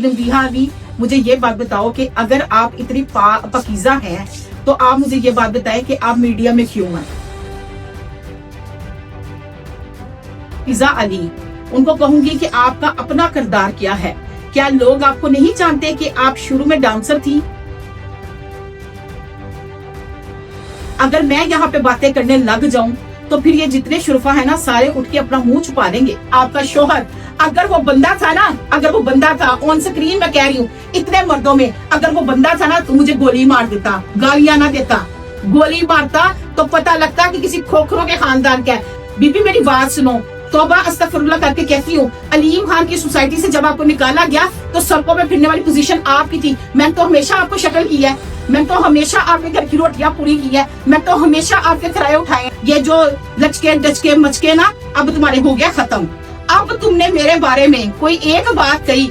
नबीहा अली, मुझे ये बात बताओ कि अगर आप इतनी पकीज़ा हैं तो आप मुझे ये बात बताएं कि आप मीडिया में क्यों हैं। फिजा अली, उनको कहूंगी कि आपका अपना किरदार क्या है। क्या लोग आपको नहीं जानते कि आप शुरू में डांसर थी? अगर मैं यहाँ पे बातें करने लग जाऊं तो फिर ये जितने शुरफा है ना सारे उठ के अपना मुंह छुपा देंगे। आपका शोहर अगर वो बंदा था ना, अगर वो बंदा था ऑन स्क्रीन, मैं कह रही हूँ इतने मर्दों में अगर वो बंदा था ना तो मुझे गोली मार देता, गालियां ना देता, गोली मारता तो पता लगता कि किसी खोखरों के खानदान का है। बीबी मेरी बात सुनो, तौबा अस्तगफिरुल्लाह करके कहती हूँ, अलीम खान की सोसाइटी से जब आपको निकाला गया तो सड़कों पे फिरने वाली पोजीशन आपकी थी। मैंने तो हमेशा आपको शक्ल की है, मैंने तो हमेशा आपके घर की रोटियां पूरी की है, मैं तो हमेशा आपके किराए उठाए। ये जो लचके डचके मचके ना अब तुम्हारे हो गया खत्म। अब तुमने मेरे बारे में कोई एक बात कही,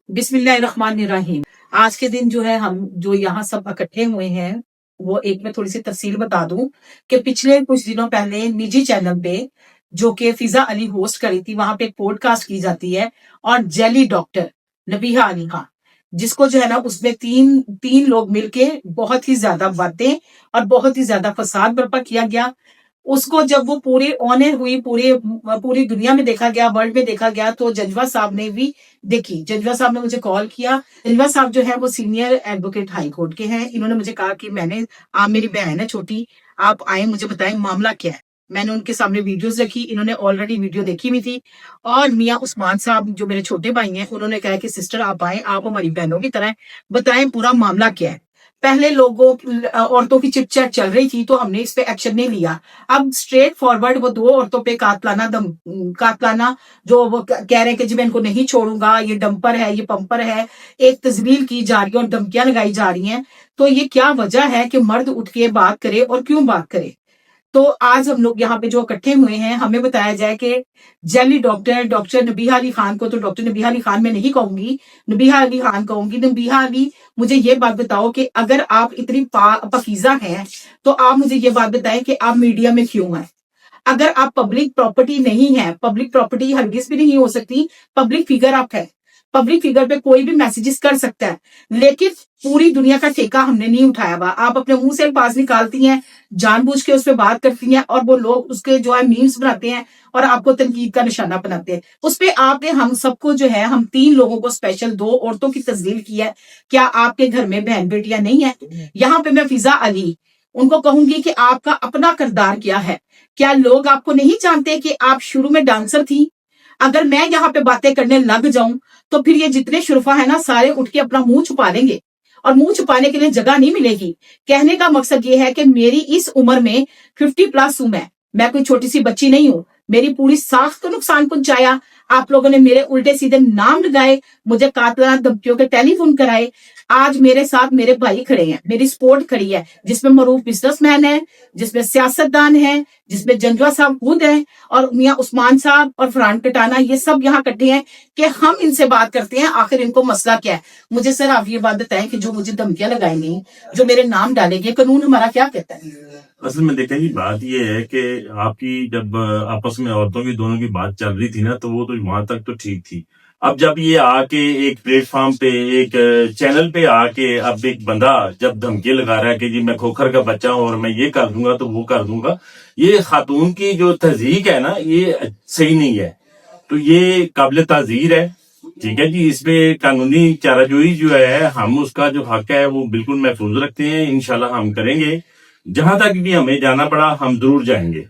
बिस्मिल्लाहिर्रहमानिर्रहीम। आज के दिन जो है हम जो यहाँ सब इकट्ठे हुए हैं वो एक में थोड़ी सी तफसील बता दूं कि पिछले कुछ दिनों पहले निजी चैनल पे जो कि फिजा अली होस्ट करी थी, वहां पे एक पॉडकास्ट की जाती है और जेली डॉक्टर नबीहा अली खान, जिसको जो है ना उसमें तीन लोग मिलके बहुत ही ज्यादा बातें और बहुत ही ज्यादा फसाद बर्पा किया गया। उसको जब वो पूरी ऑनर हुई, पूरी दुनिया में देखा गया, वर्ल्ड में देखा गया, तो जजवा साहब ने भी देखी। जजवा साहब ने मुझे कॉल किया। जजवा साहब जो है वो सीनियर एडवोकेट हाई कोर्ट के हैं। इन्होंने मुझे कहा कि आप मेरी बहन है छोटी, आप आए, मुझे बताएं मामला क्या है। मैंने उनके सामने वीडियोस रखी, इन्होंने ऑलरेडी वीडियो देखी हुई थी। और मियाँ उस्मान साहब जो मेरे छोटे भाई हैं, उन्होंने कहा कि सिस्टर आप आए, आप हमारी बहनों की तरह, बताएं पूरा मामला क्या है। पहले औरतों की चिटचैट चल रही थी तो हमने इस पे एक्शन नहीं लिया। अब स्ट्रेट फॉरवर्ड वो दो औरतों पे कातलाना जो वो कह रहे हैं कि जी मैं इनको नहीं छोड़ूंगा, ये डंपर है, ये पंपर है, एक तजलील की जा रही है और धमकियां लगाई जा रही हैं। तो ये क्या वजह है कि मर्द उठ के बात करे और क्यों बात करे? तो आज हम लोग यहाँ पे जो इकट्ठे हुए हैं, हमें बताया जाए कि जेली डॉक्टर नबीहा अली खान को, तो डॉक्टर नबीहा अली खान मैं नहीं कहूंगी, नबीहा अली खान कहूंगी। नबीहा अली, मुझे ये बात बताओ कि अगर आप इतनी पकीज़ा हैं तो आप मुझे ये बात बताएं कि आप मीडिया में क्यों हैं। अगर आप पब्लिक प्रॉपर्टी नहीं है, पब्लिक प्रॉपर्टी हरगिज भी नहीं हो सकती, पब्लिक फिगर आप है, पब्लिक फिगर पे कोई भी मैसेजेस कर सकता है, लेकिन पूरी दुनिया का ठेका हमने नहीं उठाया हुआ। आप अपने मुंह से अल्फाज निकालती हैं, जानबूझ के उस पर बात करती हैं और वो लोग उसके जो है मीम्स बनाते हैं और आपको तनकीद का निशाना बनाते हैं। उस पे आपने हम सबको जो है, हम 3 लोगों को स्पेशल 2 औरतों की तस्दील की है। क्या आपके घर में बहन बेटियां नहीं है? यहाँ पे मैं फिजा अली उनको कहूंगी कि आपका अपना किरदार क्या है। क्या लोग आपको नहीं जानते कि आप शुरू में डांसर थी? अगर मैं यहाँ पे बातें करने लग जाऊं तो फिर ये जितने शुरफा है ना सारे उठ के अपना मुंह छुपा लेंगे और मुंह छुपाने के लिए जगह नहीं मिलेगी। कहने का मकसद ये है कि मेरी इस उम्र में 50+ हूं मैं कोई छोटी सी बच्ची नहीं हूं। मेरी पूरी साख को नुकसान पहुंचाया। आप लोगों ने मेरे उल्टे सीधे नाम लगाए, मुझे कातलाना धमकियों के टेलीफोन कराए। आज मेरे साथ मेरे भाई खड़े हैं, मेरी सपोर्ट खड़ी है, जिसमें मरूफ बिजनेसमैन है, जिसमें सियासतदान है, जिसमें जंजवा साहब खुद हैं और मियाँ उस्मान साहब और फरहान कटाना, ये सब यहाँ इकट्ठे हैं कि हम इनसे बात करते हैं आखिर इनको मसला क्या है। मुझे सर आप ये बात बताएं कि जो मुझे धमकियां लगाएंगी, जो मेरे नाम डालेंगे, कानून हमारा क्या कहता है? असल में देखें जी, बात ये है कि आपकी जब आपस में औरतों की दोनों की बात चल रही थी ना, तो वो तो वहां तक तो ठीक थी। अब जब ये आके एक प्लेटफॉर्म पे, एक चैनल पे आके अब एक बंदा जब धमकी लगा रहा है कि जी मैं खोखर का बच्चा हूं और मैं ये कर दूंगा तो वो कर दूंगा, ये खातून की जो तहजीक है ना, ये सही नहीं है। तो ये काबिल ताजीर है, ठीक है जी। इसमें कानूनी चाराजोई जो है, हम उसका जो हक है वो बिल्कुल महफूज रखते हैं। इंशाल्लाह हम करेंगे, जहां तक भी हमें जाना पड़ा हम जरूर जाएंगे।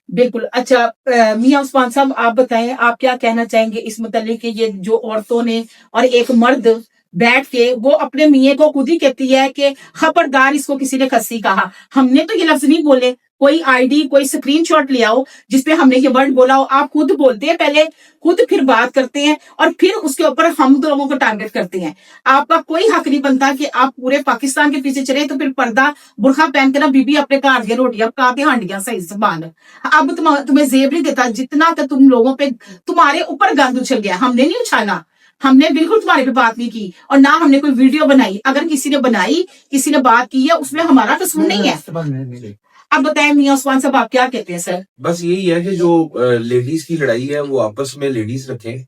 बिल्कुल। अच्छा मियाँ उस्मान साहब आप बताएं, आप क्या कहना चाहेंगे इस मुतालिक कि ये जो औरतों ने और एक मर्द बैठ के वो अपने मियाँ को खुद ही कहती है कि खबरदार इसको किसी ने खस्सी कहा। हमने तो ये लफ्ज नहीं बोले, कोई आईडी कोई स्क्रीनशॉट ले आओ जिसपे हमने ये वर्ड बोला हो। आप खुद बोलते हैं पहले, खुद फिर बात करते हैं और फिर उसके ऊपर हम लोगों को टारगेट करते हैं। आपका कोई हक नहीं बनता कि आप पूरे पाकिस्तान के पीछे चले तो फिर पर्दा बुरखा पहन के ना बीबी अपने घर की रोटियां पकाते हांडियां सही संभाल। अब तुम्हें जेब नहीं देता जितना कि तुम लोगों पे, तुम्हारे ऊपर गंद उछल गया, हमने नहीं उछाला। हमने बिल्कुल तुम्हारे पे बात नहीं की और ना हमने कोई वीडियो बनाई। अगर किसी ने बनाई, किसी ने बात की है, उसमें हमारा कसूर नहीं है। अब बताएं मियां उस्मान साहब, आप क्या कहते हैं सर? बस यही है कि जो लेडीज की लड़ाई है वो आपस में लेडीज रखें,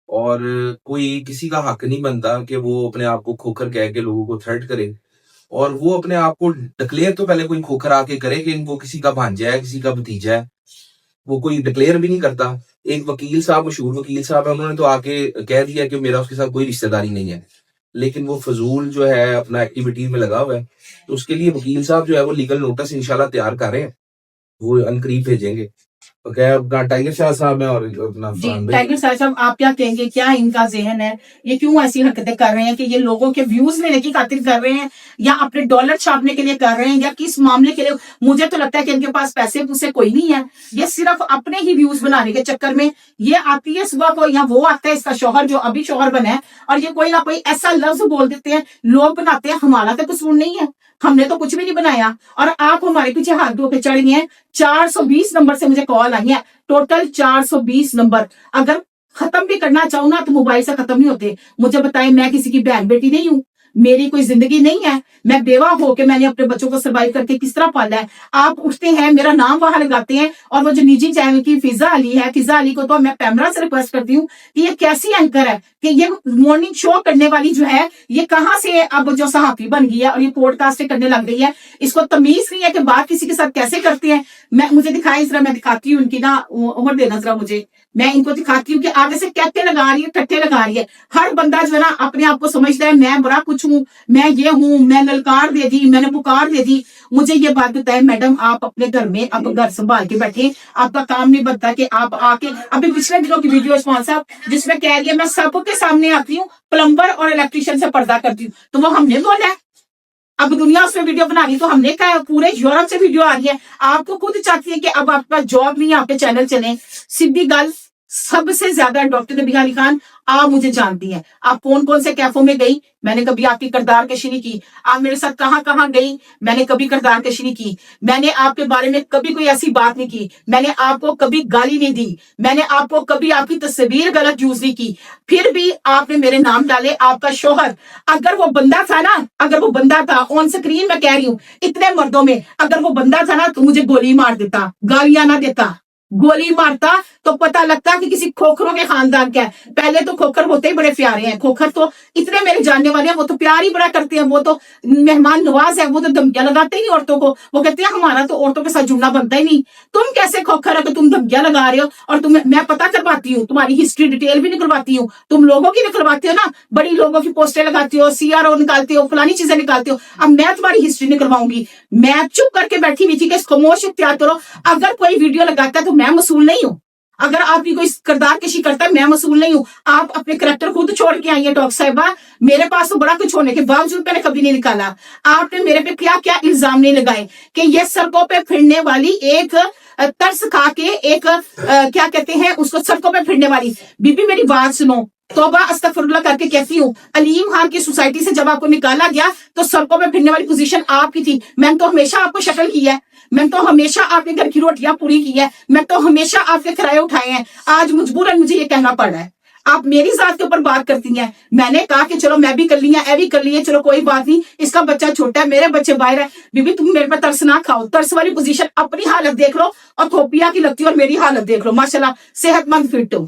और कोई किसी का हक नहीं बनता कि वो अपने आप को खोखर कह के लोगों को थ्रेट करे, और वो अपने आप को डिक्लेयर तो पहले कोई खोखर आके करे कि वो किसी का भांजा है, किसी का भतीजा है। वो कोई डिक्लेयर भी नहीं करता। एक वकील साहब, मशहूर वकील साहब है, उन्होंने तो आके कह दिया कि मेरा उसके साथ कोई रिश्तेदारी नहीं है, लेकिन वो फजूल जो है अपना एक्टिविटीज में लगा हुआ है। तो उसके लिए वकील साहब जो है वो लीगल नोटिस इंशाल्लाह तैयार कर रहे हैं, वो अनकरीब भेजेंगे। तो क्या अपना टाइगर शाह साहब है और अपना जी, फरहान भाई। टाइगर साहब आप क्या कहेंगे? क्या इनका जहन है? ये क्यों ऐसी हरकतें कर रहे हैं कि ये लोगों के व्यूज लेने की खातिर कर रहे हैं, या अपने डॉलर छापने के लिए कर रहे हैं, या किस मामले के लिए? मुझे तो लगता है कि इनके पास पैसे पूसे कोई नहीं है। ये सिर्फ अपने ही व्यूज बनाने के चक्कर में ये आती है सुबह को, या वो आता है इसका शौहर जो अभी शौहर बना है, और ये कोई ना कोई ऐसा लफ्ज बोल देते हैं, लोग बनाते हैं। हमारा तो कसूर नहीं है, हमने तो कुछ भी नहीं बनाया, और आप हमारे पीछे हाथ धो के चढ़ गए हैं। 420 नंबर से मुझे कॉल आई है, टोटल 420 नंबर। अगर खत्म भी करना चाहूं ना तो मोबाइल से खत्म नहीं होते। मुझे बताएं, मैं किसी की बहन बेटी नहीं हूं, मेरी कोई जिंदगी नहीं है, मैं बेवा होके मैंने अपने बच्चों को सर्वाइव करके किस तरह पाला है। आप उठते हैं, मेरा नाम वहां लगाते हैं, और वो जो निजी चैनल की फिजा अली है, फिजा अली को तो मैं पैमरा से रिक्वेस्ट करती हूँ कि ये कैसी एंकर है कि ये मॉर्निंग शो करने वाली जो है, ये कहाँ से अब जो सहाफी बन गई है और ये पॉडकास्ट करने लग गई है। इसको तमीज नहीं है कि बात किसी के साथ कैसे करते हैं। मुझे दिखाई जरा, मैं दिखाती हूँ इनकी ना उम्र देना जरा मुझे, मैं इनको दिखाती हूँ कि आगे से कहते लगा रही है, टट्टे लगा रही है। हर बंदा जो है ना अपने आप को समझता है मैं बड़ा कुछ हूँ, मैं ये हूँ, मैं ललकार दे दी, मैंने पुकार दे दी। मुझे ये बात बताए मैडम, आप अपने घर में अब घर संभाल के बैठे, आपका काम नहीं बनता कि आप आके, अभी पिछले दिनों की वीडियो उस्मान साहब जिसमें कह रही है मैं सबके सामने आती हूँ, प्लम्बर और इलेक्ट्रिशियन से पर्दा करती हूँ, तो वो हमने बोला है। अब दुनिया उसमें वीडियो बना रही, तो हमने कहा पूरे यूरोप से वीडियो आ रही है। आपको खुद चाहती है कि अब आपके पास जॉब नहीं है, आपके चैनल चले। सीधी गल, सबसे ज्यादा डॉक्टर नबी अली खान आप मुझे जानती हैं। आप कौन कौन से कैफों में गई, मैंने कभी आपकी किरदार कशी नहीं की। आप मेरे साथ कहां कहां गई, मैंने कभी किरदार कशी नहीं की। मैंने आपके बारे में कभी कोई ऐसी बात नहीं की, मैंने आपको कभी गाली नहीं दी, मैंने आपको कभी आपकी तस्वीर गलत यूज नहीं की। फिर भी आपने मेरे नाम डाले। आपका शोहर अगर वो बंदा था ना, अगर वो बंदा था, ऑन स्क्रीन मैं कह रही हूँ, इतने मर्दों में अगर वो बंदा था ना तो मुझे गोली मार देता, गालियां ना देता। गोली मारता तो पता लगता कि किसी खोखरों के खानदान का है। पहले तो खोखर होते ही बड़े प्यारे हैं, खोखर तो इतने मेरे जानने वाले हैं, वो तो प्यार ही बड़ा करते हैं, वो तो मेहमान नवाज है, वो तो धमकियां लगाते ही नहीं औरतों को। वो कहते हैं हमारा तो औरतों के साथ जुड़ना बनता ही नहीं। तुम कैसे खोखर है कि तुम धमकियां लगा रहे हो? और तुम, मैं पता करवाती हूँ, तुम्हारी हिस्ट्री डिटेल भी निकलवाती हूँ, तुम लोगों की निकलवाती हो ना, बड़ी लोगों की पोस्टें लगाती हो, CRO निकालते हो, फलानी चीजें निकालते हो। अब मैं तुम्हारी हिस्ट्री निकलवाऊंगी। मैं चुप करके बैठी हुई थी कि खामोश इख्तियार करो। अगर कोई वीडियो लगाता है तो मैं मसूल नहीं हूं। अगर आपकी कोई किरदार कशी करता है, मैं मसूल नहीं हूं। आप अपने करैक्टर खुद छोड़ के आई है डॉक्टर साहिबा। मेरे पास तो बड़ा कुछ होने के बावजूद मैंने कभी नहीं निकाला। आपने मेरे पे क्या क्या इल्जाम नहीं लगाए कि ये सड़कों पे फिरने वाली एक तरस खा के एक क्या कहते हैं उसको, सड़कों पे फिरने वाली। बीबी मेरी बात सुनो, तौबा अस्तगफुरुल्लाह करके कहती हूँ, अलीम खान की सोसाइटी से जब आपको निकाला गया तो सड़कों पे फिरने वाली पोजीशन आपकी थी। मैंने तो हमेशा आपको शक्ल की है, मैंने तो हमेशा आपके घर की रोटियां पूरी की है, मैं तो हमेशा आपके किराए उठाए हैं। आज मजबूरन मुझे ये कहना पड़ रहा है। आप मेरी जात के ऊपर बात करती हैं। मैंने कहा कि चलो मैं भी कर लिया, ऐ भी कर लिए, चलो कोई बात नहीं, इसका बच्चा छोटा है, मेरे बच्चे बाहर है। बीबी तुम मेरे पे तरस ना खाओ, तरस वाली पोजीशन अपनी हालत देख लो और थोपिया की लगती है और मेरी हालत देख लो। माशाल्लाह सेहतमंद फिट हो।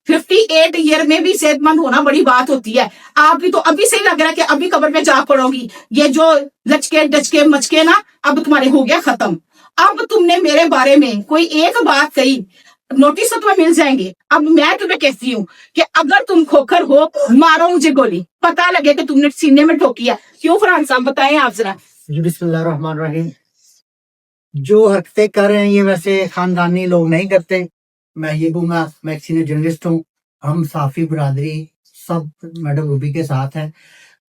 58 ईयर में भी सेहतमंद होना बड़ी बात होती है। आपकी तो अभी से ही लग रहा है कि अभी कब्र में जा पड़ोगी। ये जो लचके डचके मचके ना अब तुम्हारे हो गया खत्म। अब तुमने मेरे बारे में कोई एक बात कही, नोटिस तो तुम्हें मिल जाएंगे। अब मैं तुम्हें कहती हूँ कि अगर तुम खोखर हो, मारो मुझे गोली, पता लगे कि तुमने सीने में ठोकी है। क्यों फरहान साहब बताएं आप जरा। जी बिस्मिल्लाहिर्रहमानिर्रहीम। जो हरकतें कर रहे हैं ये वैसे खानदानी लोग नहीं करते। मैं ये कहूँगा, मैं सीनियर जर्नलिस्ट हूँ, हम साफी बरादरी सब मैडम रूबी के साथ हैं।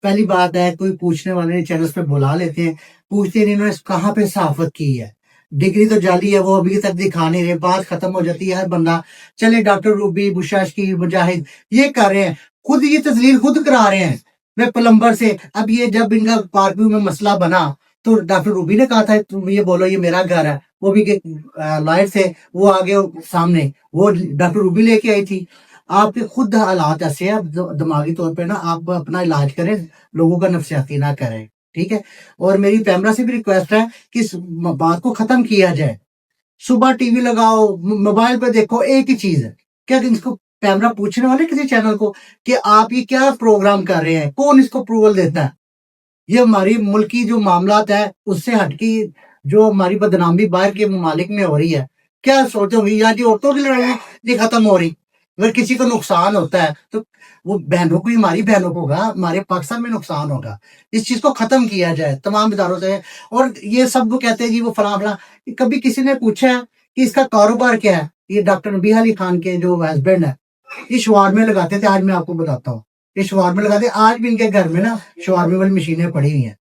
पहली बात है, कोई पूछने वाले चैनल्स पे बुला लेते हैं, पूछते नहीं इन्होंने कहाँ पे सहाफत की है, डिग्री तो जाली है, वो अभी तक दिखा नहीं रहे, बात खत्म हो जाती है। हर बंदा चले डॉक्टर रूबी, बुशाश की, मुजाहिद ये कर रहे हैं, खुद ये तस्लीर खुद करा रहे हैं मैं प्लम्बर से। अब ये जब इनका पार्किंग में मसला बना तो डॉक्टर रूबी ने कहा था तुम ये बोलो ये मेरा घर है, वो भी लॉयर थे, वो आगे सामने वो डॉक्टर रूबी लेके आई थी। آپ کے خود حالات ایسے ہیں، دماغی طور پہ نا آپ اپنا علاج کریں، لوگوں کا نفسیاتی نہ کریں، ٹھیک ہے. اور میری پیمرا سے بھی ریکویسٹ ہے کہ اس بات کو ختم کیا جائے. صبح ٹی وی لگاؤ، موبائل پہ دیکھو، ایک ہی چیز ہے. کیا اس کو پیمرا پوچھنے والے کسی چینل کو کہ آپ یہ کیا پروگرام کر رہے ہیں، کون اس کو اپروول دیتا ہے؟ یہ ہماری ملکی جو معاملات ہے اس سے ہٹ کی جو ہماری بدنامی باہر کے ممالک میں ہو رہی ہے، کیا سوچو گی؟ یا جی عورتوں کی لڑائی نہیں ختم ہو رہی، اگر کسی کو نقصان ہوتا ہے تو وہ بہنوں کو، ہماری بہنوں کو ہوگا، ہمارے پاکستان میں نقصان ہوگا. اس چیز کو ختم کیا جائے تمام اداروں سے. اور یہ سب وہ کہتے ہیں جی وہ فلاں فلاں، کبھی کسی نے پوچھا ہے کہ اس کا کاروبار کیا ہے؟ یہ ڈاکٹر نبیہ علی خان کے جو ہسبینڈ ہے، یہ شوارمے لگاتے تھے. آج میں آپ کو بتاتا ہوں، یہ شوارمے لگاتے ہیں. آج بھی ان کے گھر میں نا شوارمے والی مشینیں پڑی ہوئی ہیں.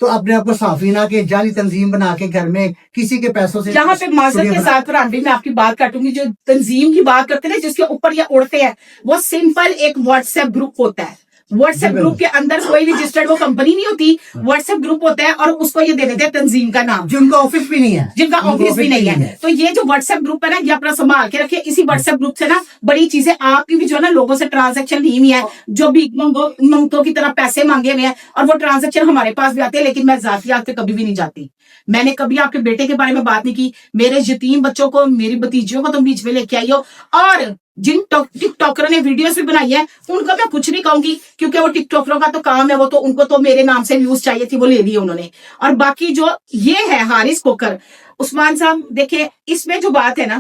تو اپنے آپ کو صافی نہ کہ جعلی تنظیم بنا کے گھر میں کسی کے پیسوں سے یہاں پہ معذرت کے ساتھ فرحان میں آپ کی بات کاٹوں گی. جو تنظیم کی بات کرتے ہیں جس کے اوپر یہ اڑتے ہیں، وہ سمپل ایک واٹس ایپ گروپ ہوتا ہے. واٹس ایپ گروپ کے اندر کوئی رجسٹرڈ وہ کمپنی نہیں ہوتی، واٹس ایپ گروپ ہوتا ہے اور اس کو یہ دے دیتے ہیں تنظیم کا نام، جن کا آفس بھی نہیں ہے، جن کا آفس بھی نہیں ہے. تو یہ جو واٹس ایپ گروپ ہے نا، یہ اپنا سنبھال کے رکھے. اسی واٹس ایپ گروپ سے نا بڑی چیزیں آپ کی بھی جو ہے نا لوگوں سے ٹرانزیکشن نہیں ہوئی ہے، جو بھی منگتوں کی طرح پیسے مانگے ہوئے ہیں، اور وہ ٹرانزیکشن ہمارے پاس بھی آتے ہیں. لیکن میں ذاتیات پہ کبھی بھی نہیں جاتی. میں نے کبھی آپ کے بیٹے کے بارے میں بات نہیں کی. میرے یتیم بچوں کو، میری بھتیجیوں کو تم بیچ میں لے کے آئی ہو. اور جن ٹک ٹاکروں نے ویڈیوز بھی بنائی ہے ان کو میں کچھ نہیں کہوں گی، کیونکہ وہ ٹک ٹاکروں کا تو کام ہے، وہ تو ان کو تو میرے نام سے ویوز چاہیے تھی، وہ لے لی انہوں نے. اور باقی جو یہ ہے حارث کوکر، عثمان صاحب دیکھیں اس میں جو بات ہے نا،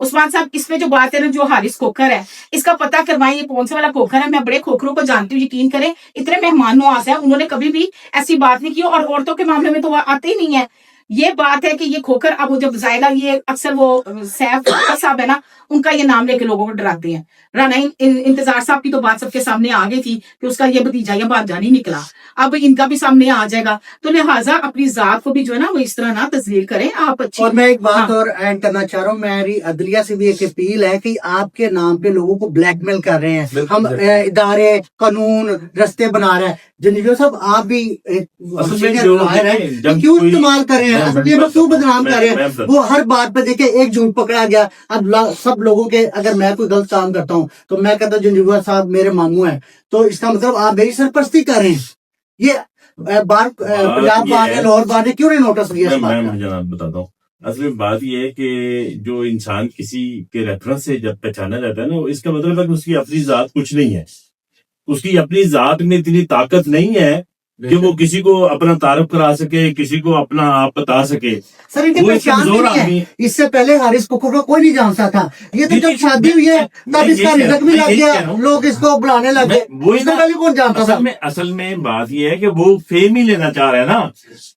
عثمان صاحب اس میں جو بات ہے نا، جو حارث کوکر ہے، اس کا پتہ کروائیں یہ کون سے والا کوکر ہے. میں بڑے کھوکروں کو جانتی ہوں، یقین کریں اتنے مہمان نواز ہیں، انہوں نے کبھی بھی ایسی بات نہیں کی. اور عورتوں کے معاملے میں تو وہ آتے ہی نہیں ہے. یہ بات ہے کہ یہ کھوکر، اب جب زائدہ، یہ اکثر وہ سیف صاحب ہے نا، ان کا یہ نام لے کے لوگوں کو ڈراتے ہیں. رانا انتظار صاحب کی تو بات سب کے سامنے آ گئی تھی کہ اس کا یہ بھتیجا یا بھانجا نہیں نکلا. اب ان کا بھی سامنے آ جائے گا. تو لہٰذا اپنی ذات کو بھی جو ہے نا وہ اس طرح نہ تذلیل کریں آپ. اچھی اور میں ایک بات اور ایڈ کرنا چاہ رہا ہوں، میری عدلیہ سے بھی ایک اپیل ہے کہ آپ کے نام پہ لوگوں کو بلیک میل کر رہے ہیں، ہم ادارے قانون رستے بنا رہے ہیں. جنیجو صاحب آپ بھی کیوں استعمال کر رہے ہیں، کیوں بدنام کر رہے ہیں؟ وہ ہر بات پہ دیکھیں ایک جھوٹ پکڑا گیا. اب سب لوگوں کے، اگر میں کوئی غلط کام کرتا ہوں تو میں کہتا ہوں جنیجو صاحب میرے ماموں ہیں، تو اس کا مطلب آپ میری سرپرستی کر رہے ہیں. یہ بار پنجاب بار نے، لاہور بار نے کیوں نہیں نوٹس لیا؟ میں جناب بتاتا ہوں. اصل میں بات یہ ہے کہ جو انسان کسی کے ریفرنس سے جب پہچانا جاتا ہے نا، اس کا مطلب ہے کہ اس کی اپنی ذات کچھ نہیں ہے. اس کی اپنی ذات میں اتنی طاقت نہیں ہے کہ وہ کسی کو اپنا تعارف کرا سکے، کسی کو اپنا آپ بتا سکے. سر ان کے وہ ایک پہچان کمزور بھی نہیں آدمی ہے. اس سے پہلے حارث کوکر کو کوئی نہیں جانتا تھا. یہ تو جب شادی ہوئی ہے تب اس کا رزق بھی لگ گیا، لوگ اس کو بلانے لگے. اس کو پہلے کون جانتا تھا؟ اصل میں بات یہ ہے کہ وہ فیم ہی لینا چاہ رہا ہے نا،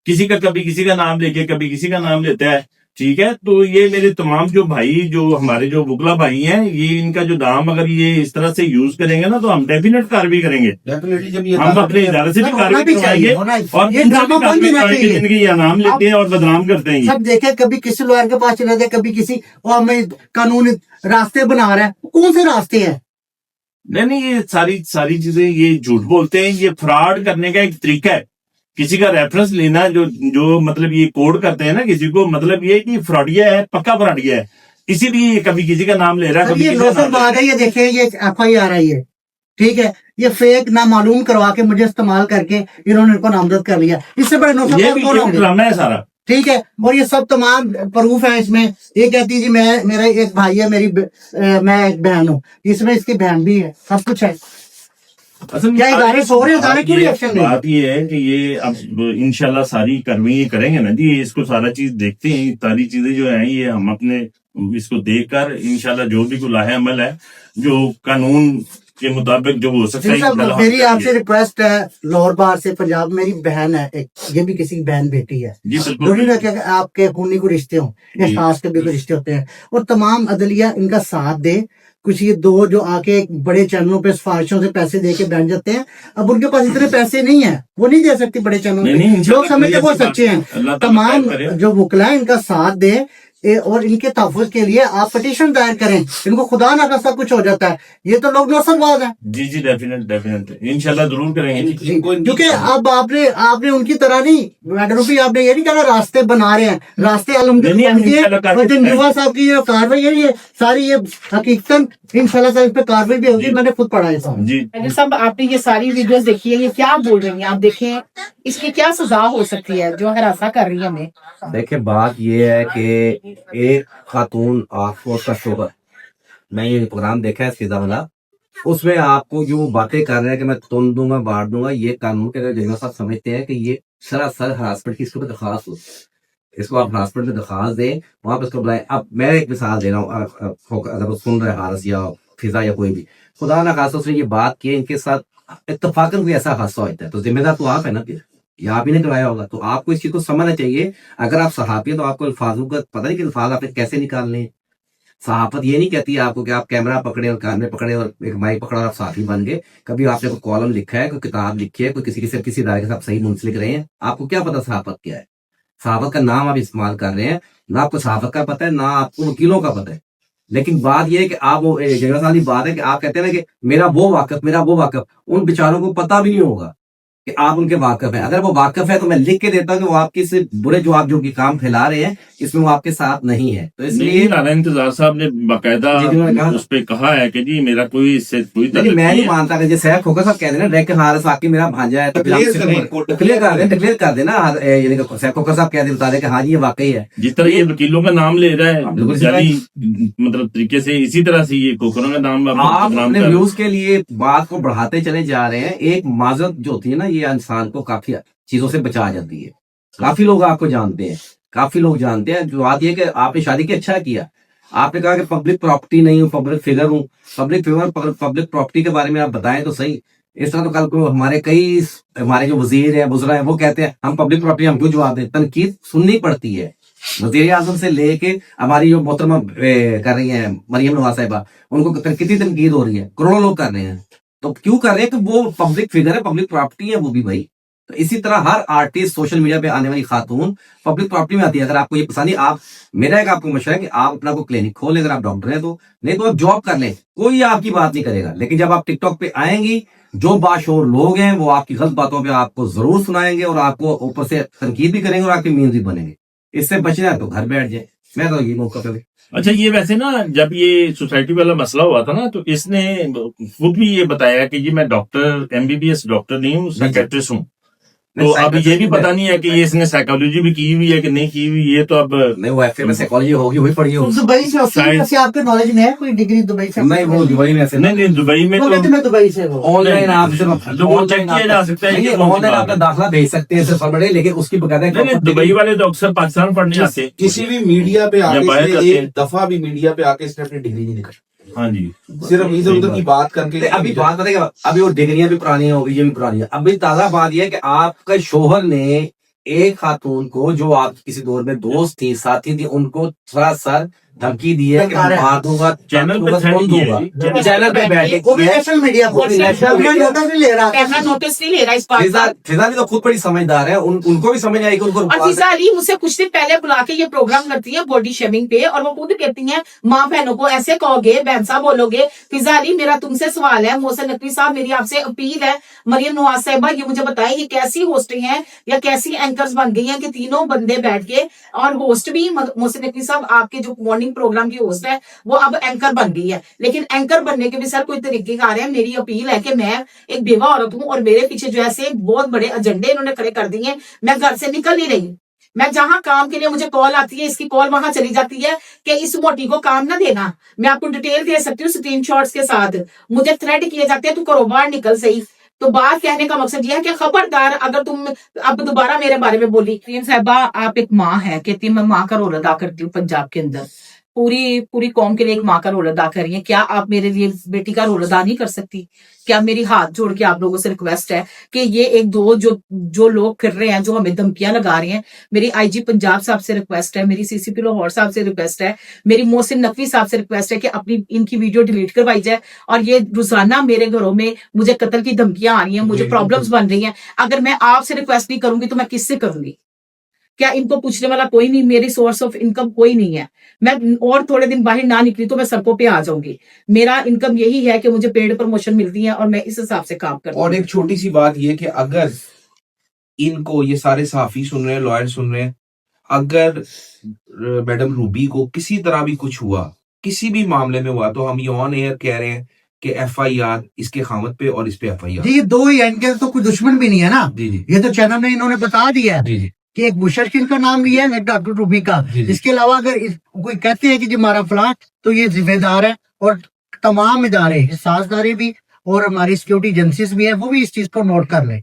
کسی کا کبھی کسی کا نام لے کے کبھی کسی کا نام لیتا ہے. ٹھیک ہے، تو یہ میرے تمام جو بھائی، جو ہمارے جو وکلا بھائی ہیں، یہ ان کا جو نام اگر یہ اس طرح سے یوز کریں گے نا تو ہم ڈیفینیٹ کارروائی کریں گے. ہم اپنے ادارے سے بھی کارروائی کروائیں گے اور یہ ڈرامہ بند ہونا چاہیے. جن کی نام لیتے ہیں اور بدنام کرتے ہیں. سب دیکھیں کبھی کسی لوئر کے پاس چلے جائے، کبھی کسی، وہ ہمیں قانون راستے بنا رہا ہے. کون سے راستے ہیں؟ نہیں، یہ ساری چیزیں یہ جھوٹ بولتے ہیں. یہ فراڈ کرنے کا ایک طریقہ ہے. کسی کا ریفرنس لینا، جو مطلب یہ کوڈ کرتے ہیں نا کسی کو، مطلب یہ کہ فراڈیا ہے، پکا فراڈیا ہے. اسی لیے کبھی کسی کا نام لے رہا ہے. یہ لوسر بات ہے. یہ دیکھیں یہ ایف آئی آر آئی ہے، ٹھیک ہے، یہ فیک نہ معلوم کروا کے مجھے استعمال کر کے انہوں نے ان کو نامزد کر لیا. اس سے بڑے نوسر یہ بھی ڈرامہ ہے سارا. ٹھیک ہے. اور یہ سب تمام پروف ہے اس میں. یہ کہتی جی میرا ایک بھائی ہے، میں ایک بہن ہوں، اس میں اس کی بہن بھی ہے، سب کچھ ہے. کیا ادارے سو رہے ہیں؟ ادارے کیوں ریئیکشن نہیں؟ بات یہ ہے کہ یہ اب انشاءاللہ ساری کارروائی کریں گے نا جی. اس کو سارا چیز دیکھتے ہیں، ساری چیزیں جو ہیں یہ ہم اپنے اس کو دیکھ کر انشاءاللہ جو بھی کوئی لاہے عمل ہے جو قانون کے مطابق جو ہو سکتا ہے. میری آپ سے ریکویسٹ ہے، لاہور بار سے پنجاب، میری بہن ہے ایک، یہ بھی کسی کی بہن بیٹی ہے. جی ضروری ہے کہ آپ کے خونی کو رشتے ہوں یا خاص کے بھی کوئی رشتے ہوتے ہیں. اور تمام عدلیہ ان کا ساتھ دے. کچھ یہ دو جو آ کے بڑے چینلوں پہ سفارشوں سے پیسے دے کے بیٹھ جاتے ہیں، اب ان کے پاس اتنے پیسے نہیں ہیں، وہ نہیں دے سکتی بڑے چینلوں پہ. لوگ سمجھتے وہ سچے ہیں. تمام جو وکلا ہیں ان کا ساتھ دے اور ان کے تحفظ کے لیے آپ پٹیشن دائر کریں. ان کو خدا نہ خاصا کچھ ہو جاتا ہے. یہ تو لوگ نوسر باز ہیں. جی ڈیفینیٹ انشاءاللہ ضرور کریں گے. کیونکہ اب آپ نے ان کی طرح نہیں، میڈم روپی آپ نے یہ نہیں کہا راستے بنا رہے ہیں، راستے الحمدللہ. صاحب کی یہ کاروائی ہے، یہ ساری یہ حقیقتاً इंशाल्लाह ताला इस पे कार्रवाई भी होगी, मैंने खुद पढ़ा है साहब। जी मैनेजर साहब आपने ये सारी वीडियोस देखी है, ये क्या बोल रही हैं आप? देखें इसकी क्या सजा हो सकती है जो हरासा कर रही है हमें? देखिए बात ये है कि एक खातून आफोस का शोहर, मैं ये प्रोग्राम देखा है सीधा वाला, उसमें आपको जो बातें कर रहे हैं कि मैं तुम दूंगा बांट दूंगा, ये कानून के जरिए साहब समझते हैं कि ये सरासर हरासमेंट की इसके ऊपर दरखास्त हो, इसको आप हरासमेंट में दरखास्त दें, वहां पर इसको बुलाएं। अब मैं एक मिसाल दे रहा हूँ, अगर वो सुन रहे हारस या फिजा या कोई भी, खुदा ना खासा उसने ये बात की, इनके साथ इत्तफाकन कोई ऐसा हादसा होता है तो जिम्मेदार तो आप है ना, फिर ये आप ही ने कराया होगा, तो आपको इस चीज को समझना चाहिए। अगर आप सहाफी हैं तो आपको अल्फाजों का पता नहीं कि अल्फाज आपने कैसे निकालने हैं। सहाफत ये नहीं कहती है आपको कि आप कैमरा पकड़े और कान में पकड़े और एक माइक पकड़ा और आप सहाफी बन गए। कभी आपने कोई कॉलम लिखा है, कोई किताब लिखी है, कोई किसी इदारे के साथ सही मुंसलिक रहे हैं, आपको क्या पता सहाफत क्या है? सहाफत का नाम आप इस्तेमाल कर रहे हैं, ना आपको सहाफत का पता है ना आपको वकीलों का पता है। लेकिन बात यह है कि आप वो जगह वाली बात है कि आप कहते हैं ना कि मेरा वो वाकफ, उन बेचारों को पता भी नहीं होगा कि आप उनके वाकफ हैं। अगर वो वाकफ है तो मैं लिख के देता हूँ कि वो आपके से बुरे जो आप जो की काम फैला रहे हैं इसमें वो आपके साथ नहीं है। तो इसलिए राना इंतजार साहब ने बाकायदा जी, उन्होंने कहा उस पे कहा है कि जी मेरा कोई इससे कोई नहीं, ताल्लुक मैं नहीं है। मानता कि जैसे सैफ खोखर साहब कहते हैं ना डायरेक्ट हारस आके मेरा भांजा है तो डिक्लेयर कर देना, यानी कि सैफ खोखर साहब कह दे बता दे कि हाँ जी ये वाकई है। जिस तरह ये वकीलों का नाम ले रहा बिल्कुल है सही जाली मतलब तरीके से, इसी तरह से ये कोकरों का नाम आप नाम अपने कर- व्यूज के लिए बात को बढ़ाते चले जा रहे हैं। एक माजरत जो होती है ना, ये इंसान को काफी चीजों से बचा जाती है। काफी लोग आपको जानते हैं, काफी लोग जानते हैं। जो बात ये कि आपने शादी की अच्छा किया, आपने कहा कि पब्लिक प्रॉपर्टी नहीं हूँ, पब्लिक फिगर हूँ, पब्लिक प्रॉपर्टी के बारे में आप बताएं तो सही। इस तरह तो कल को हमारे जो वजीर हैं बुजुर्ग हैं वो कहते हैं हम पब्लिक प्रॉपर्टी हम क्यों जवाब दें। तनकीद सुननी पड़ती है। वजीर आजम से लेके हमारी जो मोहतरमा कर रही है मरियम नवाज साहिबा, उनको कितनी तनकीद हो रही है, करोड़ों लोग कर रहे हैं। तो क्यों कर रहे हैं कि वो पब्लिक फिगर है, पब्लिक प्रॉपर्टी है वो भी भाई। तो इसी तरह हर आर्टिस्ट, सोशल मीडिया पे आने वाली खातून पब्लिक प्रॉपर्टी में आती है। अगर आपको ये पसंद नहीं, आप मेरा एक आपको मशवरा है कि आप अपना कोई क्लिनिक खोल लें, अगर आप डॉक्टर हैं तो, नहीं तो आप जॉब कर लें, कोई आपकी बात नहीं करेगा। लेकिन जब आप टिकटॉक पे आएंगी, जो बाशोर लोग हैं वो आपकी गलत बातों पे आपको जरूर सुनाएंगे और आपको ऊपर से तनकीद भी करेंगे और आपके मीन भी बनेंगे। इससे बचना है तो घर बैठ जाए। मैं तो ये मौका पे अच्छा, ये वैसे ना जब ये सोसाइटी वाला मसला हुआ था ना, तो इसने खुद भी ये बताया कि जी मैं डॉक्टर MBBS डॉक्टर नहीं हूँ, साइकेट्रिस्ट हूँ। तो अब ये भी पता नहीं है कि ये इसने साइकोलॉजी भी की हुई है कि नहीं की हुई, ये तो अब नहीं, वो एफए में साइकोलॉजी होगी, वही पढ़ी तो होगी। दुबई से वैसे आपके नॉलेज में है कोई डिग्री दुबई से? नहीं, वो दुबई में ऐसे नहीं दुबई में वो तो कहते मैं दुबई से वो ऑनलाइन आप सिर्फ तो वो चेक किया जा सकता है कि कौन सी ऑनलाइन बात अपना है। दाखिला भेज सकते हैं सिर्फ बड़े, लेकिन उसकी बकायदा नहीं दुबई वाले तो अक्सर पाकिस्तान पढ़ने आते हैं। किसी भी मीडिया पे या बाहर आके जाते इसने हैं। एक दफा भी मीडिया पे आके इसने अपनी डिग्री नहीं दिखाई, हाँ जी, सिर्फ इधर उधर की बात करके। अभी बात पता है क्या, अभी वो डिग्रियां भी पुरानी हो गई, ये भी पुरानी है। अभी ताजा बात यह है कि आपका शोहर ने एक खातून को जो आप किसी दौर में दोस्त थी, साथी थी, उनको सरासर धमकी दी है कि मैं मार दूंगा, चैनल पे कौन थ्रेट दूंगा। किया है। चैनल पे बैठे वो भी नेशनल मीडिया वो भी नेशनल मीडिया। नोटिस नहीं ले रहा। कैमरा नोटिस नहीं ले रहा इस बात का। फिजा भी तो खुद बड़ी समझदार है, उनको भी समझ आई कि उनको और फिजा अली मुझसे कुछ दिन पहले बुला के ये प्रोग्राम करती है बॉडी शेमिंग पे, और वो खुद कहती हैं माँ बहनों को ऐसे कहोगे, बहनसा बोलोगे। फिजा अली मेरा तुमसे सवाल है, मोहसिन नकवी साहब मेरी आपसे अपील है, मरियम नवाज साहिबा ये मुझे बताएं ये कैसी होस्टिंग है या कैसी एंकर्स बन गई हैं कि तीनों बंदे बैठ के, और होस्ट भी मोहसिन नकवी साहब आपके जो मॉर्निंग प्रोग्राम की होस्ट है वो अब एंकर बन गई है। लेकिन एंकर बनने के भी सर कोई तरीके कार है। मेरी अपील है कि मैं एक बेवा औरत हूं और मेरे पीछे जो ऐसे बहुत बड़े एजेंडे इन्होंने खड़े कर दिए हैं, मैं घर से निकल नहीं रही। मैं जहां काम के लिए मुझे कॉल आती है, इसकी कॉल वहां चली जाती है कि इस मोटी को काम ना देना। मैं आपको डिटेल दे सकती हूँ स्क्रीनशॉट्स के साथ। मुझे थ्रेट किए जाते हैं, तू करो बाहर निकल सही। तो बात कहने का मकसद यह है कि खबरदार अगर तुम अब दोबारा मेरे बारे में बोली। साहिबा आप एक माँ है, कहती मैं माँ का रोल अदा करती हूँ पंजाब के अंदर, पूरी कौम के लिए एक माँ का रोल अदा कर रही है। क्या आप मेरे लिए बेटी का रोल अदा नहीं कर सकती? क्या मेरी हाथ जोड़ के आप लोगों से रिक्वेस्ट है कि ये एक दो जो लोग फिर रहे हैं, जो हमें धमकियां लगा रहे हैं, मेरी IG पंजाब साहब से रिक्वेस्ट है, मेरी CCP लाहौर साहब से रिक्वेस्ट है, मेरी मोहसिन नकवी साहब से रिक्वेस्ट है कि अपनी इनकी वीडियो डिलीट करवाई जाए। और ये रोजाना मेरे घरों में मुझे कत्ल की धमकियां आ रही हैं, मुझे प्रॉब्लम्स बन रही हैं। अगर मैं आपसे रिक्वेस्ट नहीं करूंगी तो मैं किससे करूंगी? क्या इनको पूछने वाला कोई नहीं? मेरी सोर्स ऑफ इनकम कोई नहीं है। मैं और थोड़े दिन बाहर ना निकली तो मैं सड़कों पे आ जाऊंगी। मेरा इनकम यही है कि मुझे पेड प्रमोशन मिलती है और मैं इस हिसाब से काम करती हूँ। और एक छोटी सी बात ये कि अगर इनको ये सारे सहाफी सुन रहे हैं, लॉयर सुन रहे हैं, अगर मैडम रूबी को किसी तरह भी कुछ हुआ किसी भी मामले में हुआ तो हम ये ऑन एयर कह रहे हैं कि FIR इसके खामत पे और इस पे FIR। जी, ये दो ही हैं, इनके तो कोई दुश्मन भी नहीं है ना। जी जी ये तो चैनल में इन्होंने बता दिया है जी जी कि एक मुशर्किन का नाम लिया है, एक डॉक्टर रूबी का। जी जी। इसके अलावा अगर कोई कहते हैं कि जी हमारा फलां, तो ये जिम्मेदार है, और तमाम इदारे, साझेदारी भी और हमारी सिक्योरिटी एजेंसीज भी है, वो भी इस चीज को नोट कर ले।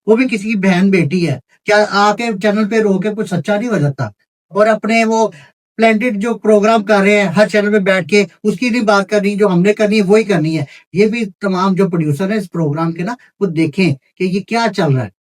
वो भी किसी की बहन बेटी है, क्या आके चैनल पे रो के कुछ सच्चा नहीं हो जाता? और अपने वो प्लेंटेड जो प्रोग्राम कर रहे हैं हर चैनल पे बैठ के, उसकी नहीं बात करनी, जो हमने करनी है वही करनी है। ये भी तमाम जो प्रोड्यूसर है इस प्रोग्राम के ना, वो देखें कि ये क्या चल रहा है।